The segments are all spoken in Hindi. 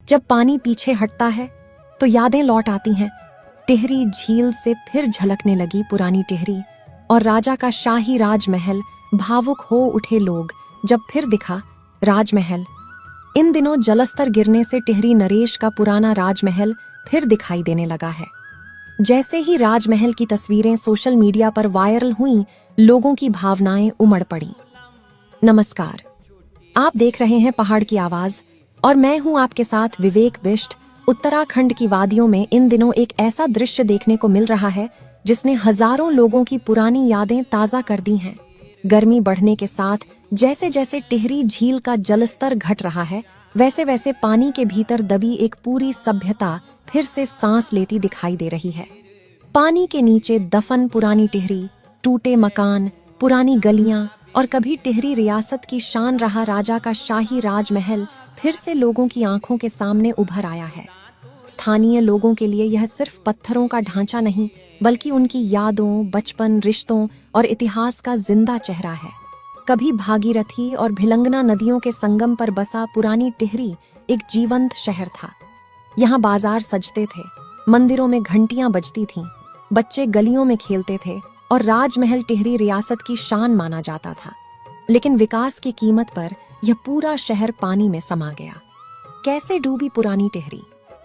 जब पानी पीछे हटता है तो यादें लौट आती हैं। टिहरी झील से फिर झलकने लगी पुरानी टिहरी और राजा का शाही राजमहल। भावुक हो उठे लोग जब फिर दिखा राजमहल। इन दिनों जलस्तर गिरने से टिहरी नरेश का पुराना राजमहल फिर दिखाई देने लगा है। जैसे ही राजमहल की तस्वीरें सोशल मीडिया पर वायरल हुईं, लोगों की भावनाएं उमड़ पड़ी। नमस्कार, आप देख रहे हैं पहाड़ की आवाज और मैं हूं आपके साथ विवेक बिष्ट। उत्तराखंड की वादियों में इन दिनों एक ऐसा दृश्य देखने को मिल रहा है जिसने हजारों लोगों की पुरानी यादें ताजा कर दी हैं। गर्मी बढ़ने के साथ जैसे जैसे टिहरी झील का जलस्तर घट रहा है, वैसे वैसे पानी के भीतर दबी एक पूरी सभ्यता फिर से सांस लेती दिखाई दे रही है। पानी के नीचे दफन पुरानी टिहरी, टूटे मकान, पुरानी गलियां और कभी टिहरी रियासत की शान रहा राजा का शाही राजमहल फिर से लोगों की आंखों के सामने उभर आया है। स्थानीय लोगों के लिए यह सिर्फ पत्थरों का ढांचा नहीं, बल्कि उनकी यादों, बचपन, रिश्तों और इतिहास का जिंदा चेहरा है। कभी भागीरथी और भिलंगना नदियों के संगम पर बसा पुरानी टिहरी एक जीवंत शहर था। यहाँ बाजार सजते थे, मंदिरों में घंटियां बजती थीं, बच्चे गलियों में खेलते थे और राजमहल टिहरी रियासत की शान माना जाता था। लेकिन विकास की कीमत पर यह पूरा शहर पानी में समा गया। कैसे डूबी पुरानी टिहरी?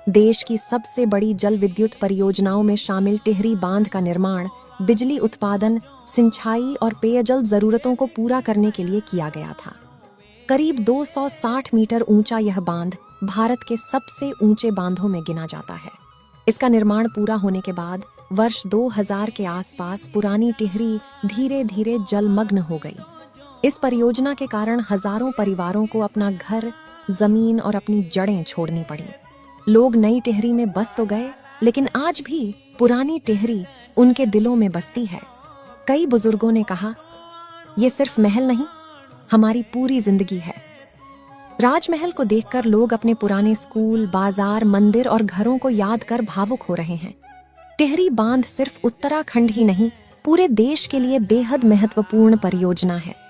देश की सबसे बड़ी जल विद्युत परियोजनाओं में शामिल टिहरी बांध का निर्माण बिजली उत्पादन, सिंचाई और पेयजल जरूरतों को पूरा करने के लिए किया गया था। करीब 260 मीटर ऊंचा यह बांध भारत के सबसे ऊंचे बांधों में गिना जाता है। इसका निर्माण पूरा होने के बाद वर्ष 2000 के आसपास पुरानी टिहरी धीरे धीरे जलमग्न हो गई। इस परियोजना के कारण हजारों परिवारों को अपना घर, जमीन और अपनी जड़ें छोड़नी पड़ी। लोग नई टिहरी में बस तो गए, लेकिन आज भी पुरानी टिहरी उनके दिलों में बसती है। कई बुजुर्गों ने कहा, ये सिर्फ महल नहीं, हमारी पूरी जिंदगी है। राजमहल को देखकर लोग अपने पुराने स्कूल, बाजार, मंदिर और घरों को याद कर भावुक हो रहे हैं। टिहरी बांध सिर्फ उत्तराखंड ही नहीं, पूरे देश के लिए बेहद महत्वपूर्ण परियोजना है।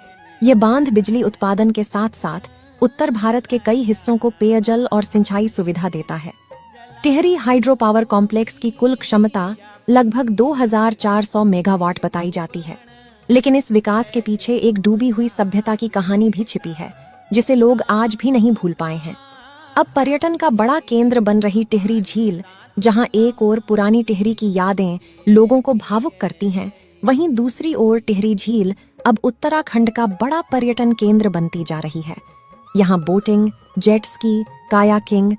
ये बांध बिजली उत्पादन के साथ साथ उत्तर भारत के कई हिस्सों को पेयजल और सिंचाई सुविधा देता है। टिहरी हाइड्रो पावर कॉम्प्लेक्स की कुल क्षमता लगभग 2400 मेगावाट बताई जाती है। लेकिन इस विकास के पीछे एक डूबी हुई सभ्यता की कहानी भी छिपी है, जिसे लोग आज भी नहीं भूल पाए हैं। अब पर्यटन का बड़ा केंद्र बन रही टिहरी झील, जहां एक ओर पुरानी टिहरी की यादें लोगों को भावुक करती हैं, वहीं दूसरी ओर टिहरी झील अब उत्तराखंड का बड़ा पर्यटन केंद्र बनती जा रही है। यहाँ बोटिंग, जेट स्की, कायाकिंग,